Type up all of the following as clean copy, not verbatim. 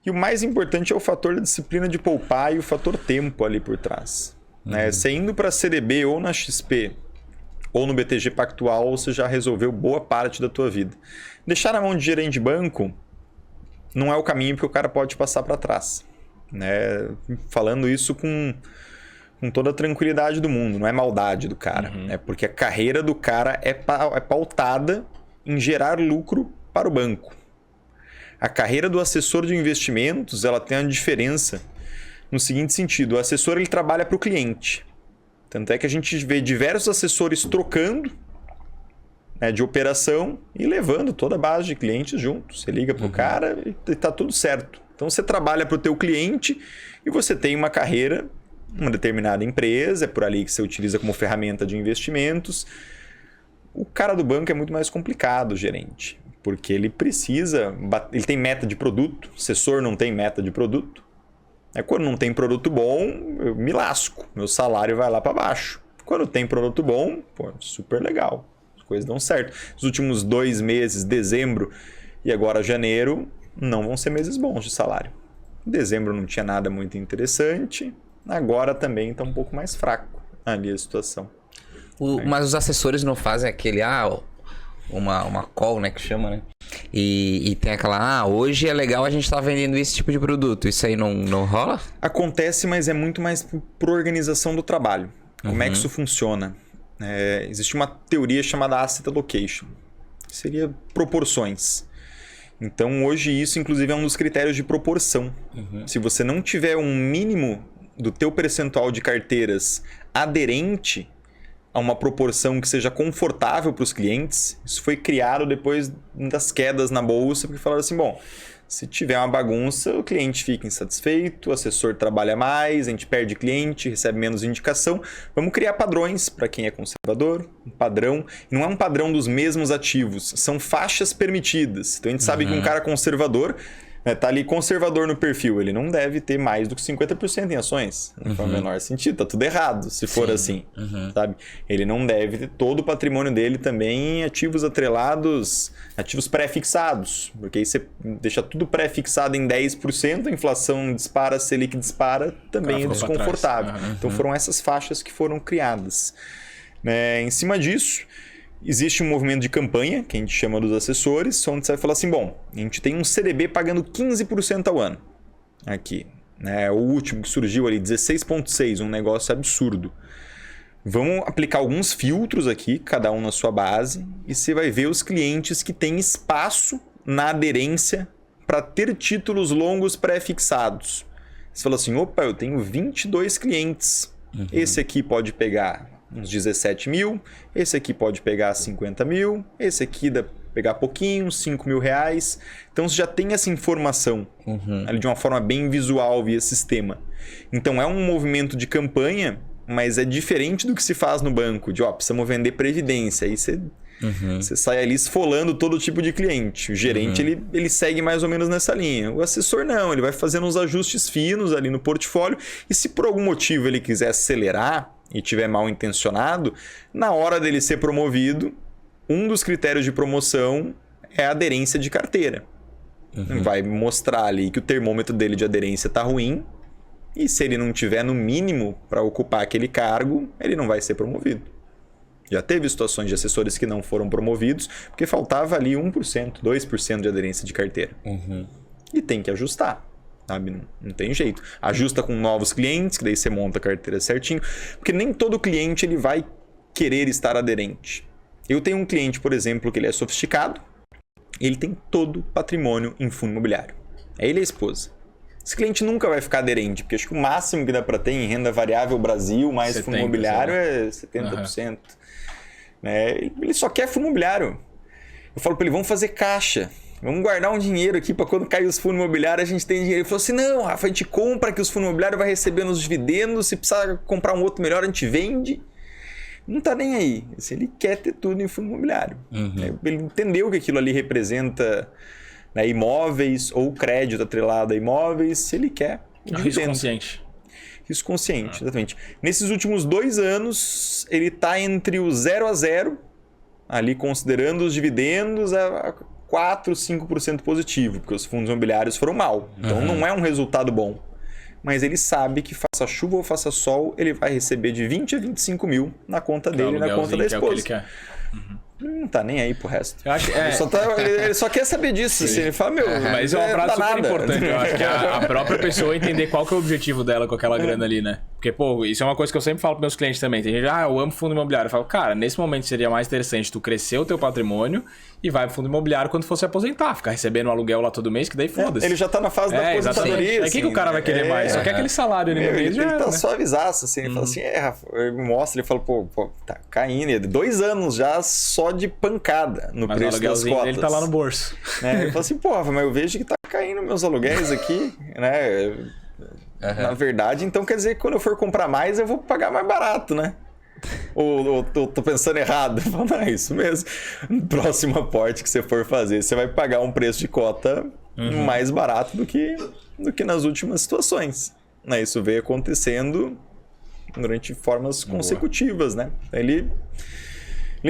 E o mais importante é o fator da disciplina de poupar e o fator tempo ali por trás. Né? Você indo para CDB ou na XP ou no BTG Pactual, você já resolveu boa parte da tua vida. Deixar na mão de gerente de banco não é o caminho, porque o cara pode passar para trás. Né? Falando isso com toda a tranquilidade do mundo, não é maldade do cara. É porque a carreira do cara é pautada em gerar lucro para o banco. A carreira do assessor de investimentos, ela tem uma diferença no seguinte sentido: o assessor ele trabalha para o cliente. Tanto é que a gente vê diversos assessores trocando, né, de operação e levando toda a base de clientes junto. Você liga para o cara e está tudo certo. Então você trabalha para o teu cliente e você tem uma carreira, uma determinada empresa, é por ali que você utiliza como ferramenta de investimentos. O cara do banco é muito mais complicado, gerente. Porque ele precisa, ele tem meta de produto, o assessor não tem meta de produto. Quando não tem produto bom, eu me lasco, meu salário vai lá para baixo. Quando tem produto bom, pô, super legal, as coisas dão certo. Os últimos 2 meses, dezembro e agora janeiro, não vão ser meses bons de salário. Dezembro não tinha nada muito interessante, agora também está um pouco mais fraco ali a situação. Mas os assessores não fazem aquele... uma call, né, que chama, né? E tem aquela, hoje é legal a gente tá vendendo esse tipo de produto. Isso aí não rola? Acontece, mas é muito mais por organização do trabalho. Como é que isso funciona? Existe uma teoria chamada Asset Allocation. Seria proporções. Então, hoje isso, inclusive, é um dos critérios de proporção. Se você não tiver um mínimo do teu percentual de carteiras aderente a uma proporção que seja confortável para os clientes. Isso foi criado depois das quedas na bolsa, porque falaram assim, bom, se tiver uma bagunça, o cliente fica insatisfeito, o assessor trabalha mais, a gente perde cliente, recebe menos indicação. Vamos criar padrões para quem é conservador, um padrão. E não é um padrão dos mesmos ativos, são faixas permitidas. Então a gente sabe que um cara conservador... Tá ali conservador no perfil, ele não deve ter mais do que 50% em ações. Não faz o menor sentido, tá tudo errado se for assim, sabe? Ele não deve ter todo o patrimônio dele também em ativos atrelados, ativos pré-fixados, porque aí você deixa tudo pré-fixado em 10%, a inflação dispara, a Selic dispara, também é desconfortável. Então foram essas faixas que foram criadas. Em cima disso, existe um movimento de campanha, que a gente chama dos assessores, onde você vai falar assim, bom, a gente tem um CDB pagando 15% ao ano. Aqui. O último que surgiu ali, 16,6%, um negócio absurdo. Vamos aplicar alguns filtros aqui, cada um na sua base, e você vai ver os clientes que têm espaço na aderência para ter títulos longos pré-fixados. Você fala assim, opa, eu tenho 22 clientes. Esse aqui pode pegar uns 17 mil, esse aqui pode pegar 50 mil, esse aqui dá pegar pouquinho, uns 5 mil reais. Então você já tem essa informação ali de uma forma bem visual via sistema. Então é um movimento de campanha, mas é diferente do que se faz no banco, de precisamos vender previdência. Aí você sai ali esfolando todo tipo de cliente. O gerente ele segue mais ou menos nessa linha. O assessor não, ele vai fazendo uns ajustes finos ali no portfólio e se por algum motivo ele quiser acelerar e tiver mal intencionado, na hora dele ser promovido, um dos critérios de promoção é a aderência de carteira. Vai mostrar ali que o termômetro dele de aderência está ruim e se ele não tiver no mínimo para ocupar aquele cargo, ele não vai ser promovido. Já teve situações de assessores que não foram promovidos porque faltava ali 1%, 2% de aderência de carteira. E tem que ajustar. Sabe? Não tem jeito. Ajusta com novos clientes, que daí você monta a carteira certinho. Porque nem todo cliente ele vai querer estar aderente. Eu tenho um cliente, por exemplo, que ele é sofisticado. Ele tem todo o patrimônio em fundo imobiliário. É ele e a esposa. Esse cliente nunca vai ficar aderente, porque acho que o máximo que dá para ter em renda variável Brasil, mais 70%, fundo imobiliário, é 70%. Ele só quer fundo imobiliário. Eu falo para ele, vamos fazer caixa. Vamos guardar um dinheiro aqui para quando cair os fundos imobiliários a gente tem dinheiro. Ele falou assim, não, Rafa, a gente compra que os fundos imobiliários vai receber nos dividendos, se precisar comprar um outro melhor a gente vende. Não tá nem aí. Ele quer ter tudo em fundo imobiliário. Ele entendeu que aquilo ali representa imóveis ou crédito atrelado a imóveis, se ele quer. Risco consciente. Risco consciente, exatamente. Nesses últimos 2 anos, ele está entre o 0 a 0, ali considerando os dividendos, a 4, 5% positivo, porque os fundos imobiliários foram mal. Então não é um resultado bom. Mas ele sabe que faça chuva ou faça sol, ele vai receber de 20 a 25 mil na conta dele e na conta da esposa. Que é o que ele quer. Ele não tá nem aí pro resto. Eu acho, Ele só quer saber disso. Assim, ele fala, meu, mas é uma frase super nada. importante. Eu acho que a própria pessoa entender qual que é o objetivo dela com aquela grana ali, né? Porque, pô, isso é uma coisa que eu sempre falo pros meus clientes também. Tem gente, eu amo fundo imobiliário. Eu falo, cara, nesse momento seria mais interessante tu crescer o teu patrimônio e vai pro fundo imobiliário quando for se aposentar. Ficar recebendo um aluguel lá todo mês, que daí foda-se. Ele já tá na fase da aposentadoria. Aí o que o cara vai querer mais? Só quer aquele salário ali no mês. Ele tá né? suavizaço, assim. Ele fala assim, Rafa, ele me mostra, ele fala, pô, tá caindo. 2 anos já só de pancada no Mas preço das cotas. Ele tá lá no bolso. Ele fala assim, pô, Rafa, mas eu vejo que tá caindo meus aluguéis aqui, né? Na verdade, então quer dizer que quando eu for comprar mais, eu vou pagar mais barato, né? Ou tô pensando errado? Não, é isso mesmo. No próximo aporte que você for fazer, você vai pagar um preço de cota mais barato do que nas últimas situações. Né? Isso veio acontecendo durante formas consecutivas, né? Ele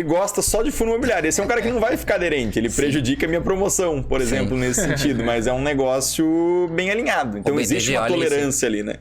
gosta só de fundo imobiliário. Esse é um cara que não vai ficar aderente. Ele prejudica a minha promoção, por exemplo, nesse sentido. Mas é um negócio bem alinhado. Então existe uma tolerância ali, né?